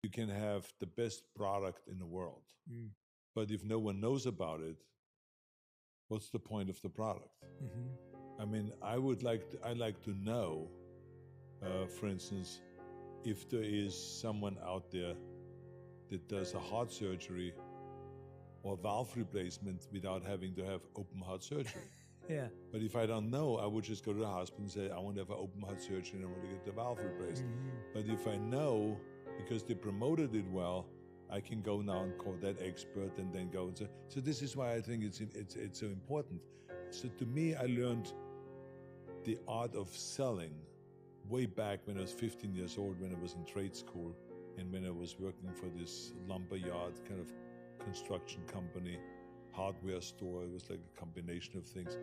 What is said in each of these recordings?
You can have the best product in the world, Mm. but if no one knows about it, what's the point of the product? Mm-hmm. I mean, I like to know, for instance, if there is someone out there that does a heart surgery or valve replacement without having to have open heart surgery. Yeah. But if I don't know, I would just go to the hospital and say, I want to have an open heart surgery and I want to get the valve replaced. Mm-hmm. But if I know, because they promoted it well, I can go now and call that expert and then go. So this is why I think it's so important. So to me, I learned the art of selling way back when I was 15 years old, when I was in trade school and when I was working for this lumber yard kind of construction company, hardware store. It was like a combination of things.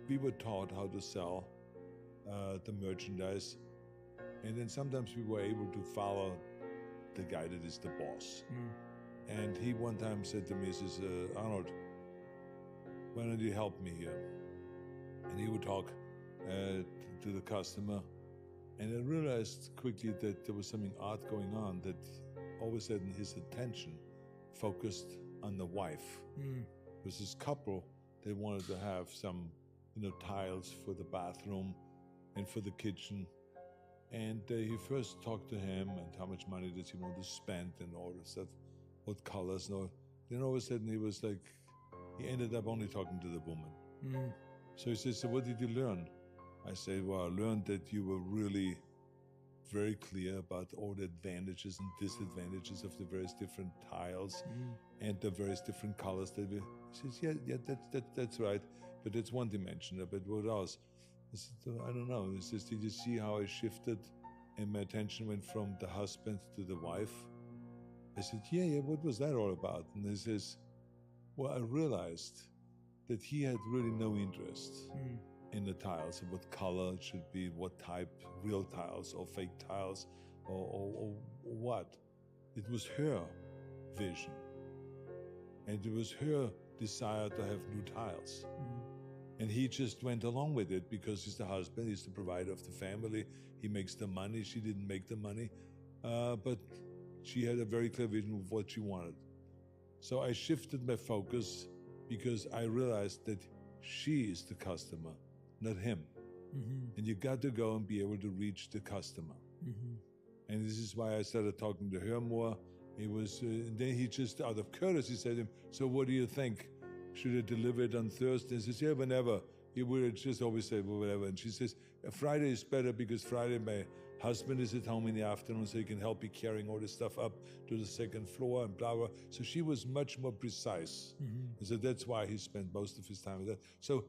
We were taught how to sell the merchandise, and then sometimes we were able to follow the guy that is the boss. And he one time said to me, he says, Arnold, why don't you help me here? And he would talk to the customer, and I realized quickly that there was something odd going on, that all of a sudden his attention focused on the wife. There was this couple, they wanted to have some, tiles for the bathroom and for the kitchen. And he first talked to him and how much money does he want to spend and all this stuff, what colors and all. Then all of a sudden he ended up only talking to the woman. So he says, so what did you learn? I say, well, I learned that you were really very clear about all the advantages and disadvantages of the various different tiles and the various different colors that we. He says, yeah, that's right, but that's one dimension. But what else? I said, I don't know. He says, did you see how I shifted and my attention went from the husband to the wife? I said, yeah, what was that all about? And he says, well, I realized that he had really no interest in the tiles and what color it should be, what type, real tiles or fake tiles or what. It was her vision. And it was her desire to have new tiles. And he just went along with it because he's the husband, he's the provider of the family, he makes the money, she didn't make the money. But she had a very clear vision of what she wanted. So I shifted my focus because I realized that she is the customer, not him. And you got to go and be able to reach the customer. And this is why I started talking to her more. It was, then he just, out of courtesy, said to him, so what do you think? Should I deliver it on Thursday? And he says, yeah, whenever. He would just always say, well, whatever. And she says, Friday is better because Friday my husband is at home in the afternoon, so he can help me carrying all this stuff up to the second floor and blah, blah. So she was much more precise. And so that's why he spent most of his time with that. So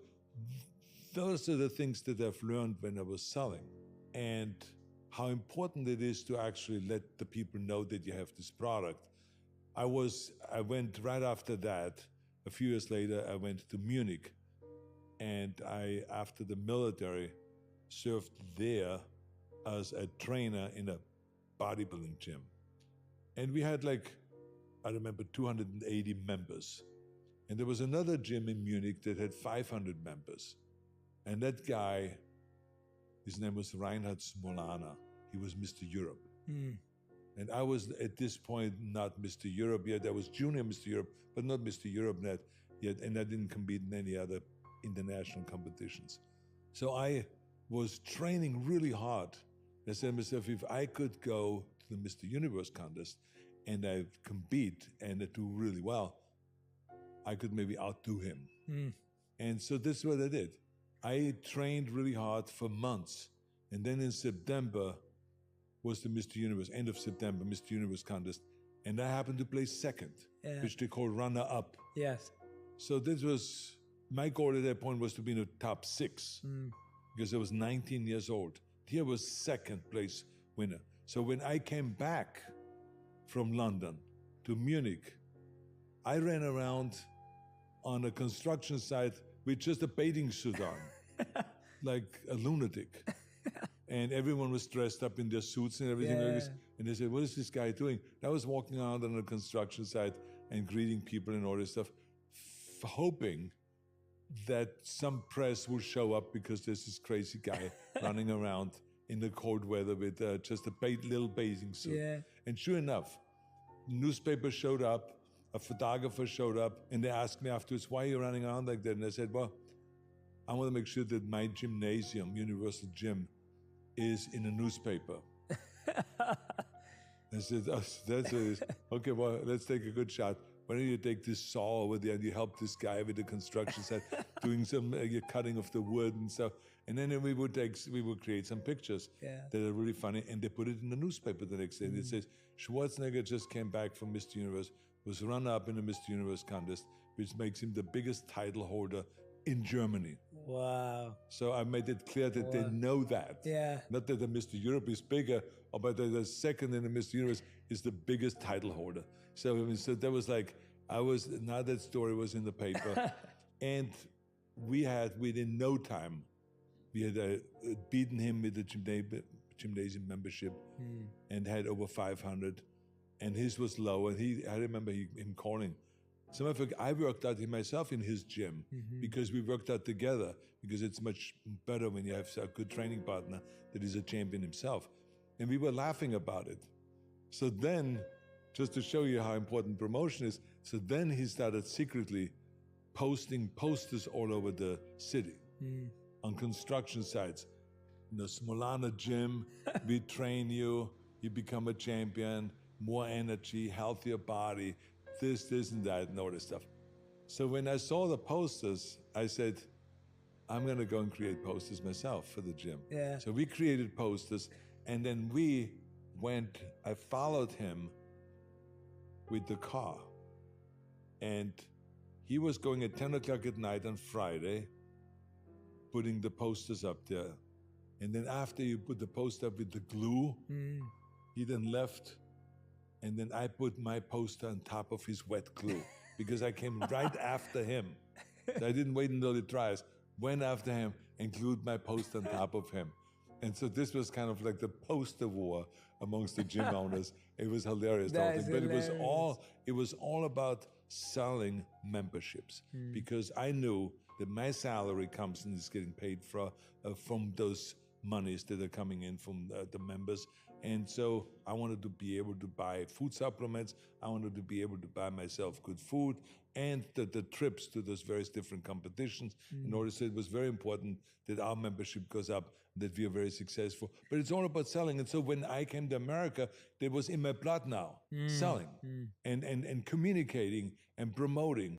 those are the things that I've learned when I was selling, and how important it is to actually let the people know that you have this product. I went right after that, a few years later, I went to Munich, and I, after the military, served there as a trainer in a bodybuilding gym. And we had I remember 280 members. And there was another gym in Munich that had 500 members. And that guy, his name was Reinhard Smolana. He was Mr. Europe. And I was, at this point, not Mr. Europe yet. I was junior Mr. Europe, but not Mr. Europe yet. And I didn't compete in any other international competitions. So I was training really hard. I said to myself, if I could go to the Mr. Universe contest and I compete and I do really well, I could maybe outdo him. And so this is what I did. I trained really hard for months. And then in September was the Mr. Universe, end of September, Mr. Universe contest. And I happened to place second, which they call runner-up. Yes. So this was, my goal at that point was to be in the top 6 because I was 19 years old. Here was second place winner. So when I came back from London to Munich, I ran around on a construction site with just a bathing suit on, like a lunatic. And everyone was dressed up in their suits and everything like this. And they said, what is this guy doing? And I was walking around on a construction site and greeting people and all this stuff, hoping that some press will show up because there's this crazy guy running around in the cold weather with just a little bathing suit. And sure enough, newspaper showed up, a photographer showed up, and they asked me afterwards, why are you running around like that? And I said, well, I want to make sure that my gymnasium, Universal Gym, is in a newspaper. I said, oh, that's what it is. Okay, well, let's take a good shot. Why don't you take this saw over there and you help this guy with the construction site, doing some cutting of the wood and stuff. And then we would create some pictures that are really funny, and they put it in the newspaper the next day. And it says, Schwarzenegger just came back from Mr. Universe, was runner-up in the Mr. Universe contest, which makes him the biggest title holder in Germany. Wow. So I made it clear that they know that. Yeah. Not that the Mr. Europe is bigger, but that the second in the Mr. Universe is the biggest title holder. So, I mean, so that was like, now that story was in the paper. And within no time, we had beaten him with the gymnasium membership and had over 500. And his was low. And I remember him calling. As a matter of fact, I worked out myself in his gym because we worked out together, because it's much better when you have a good training partner that is a champion himself. And we were laughing about it. So then, just to show you how important promotion is, so then he started secretly posting posters all over the city on construction sites. Smolana Gym, we train you, you become a champion, more energy, healthier body, this, and that, and all this stuff. So when I saw the posters, I said, I'm gonna go and create posters myself for the gym. Yeah. So we created posters, and then I followed him with the car. And he was going at 10 o'clock at night on Friday, putting the posters up there. And then after you put the poster up with the glue, he then left. And then I put my poster on top of his wet glue because I came right after him. So I didn't wait until it dries, went after him and glued my poster on top of him. And so this was kind of like the poster war amongst the gym owners. It was hilarious. That is but hilarious. it was all about selling memberships because I knew that my salary comes and is getting paid from those monies that are coming in from the members. And so I wanted to be able to buy food supplements. I wanted to be able to buy myself good food and the trips to those various different competitions. In order, so it was very important that our membership goes up, that we are very successful. But it's all about selling. And so when I came to America, it was in my blood now, selling and communicating and promoting.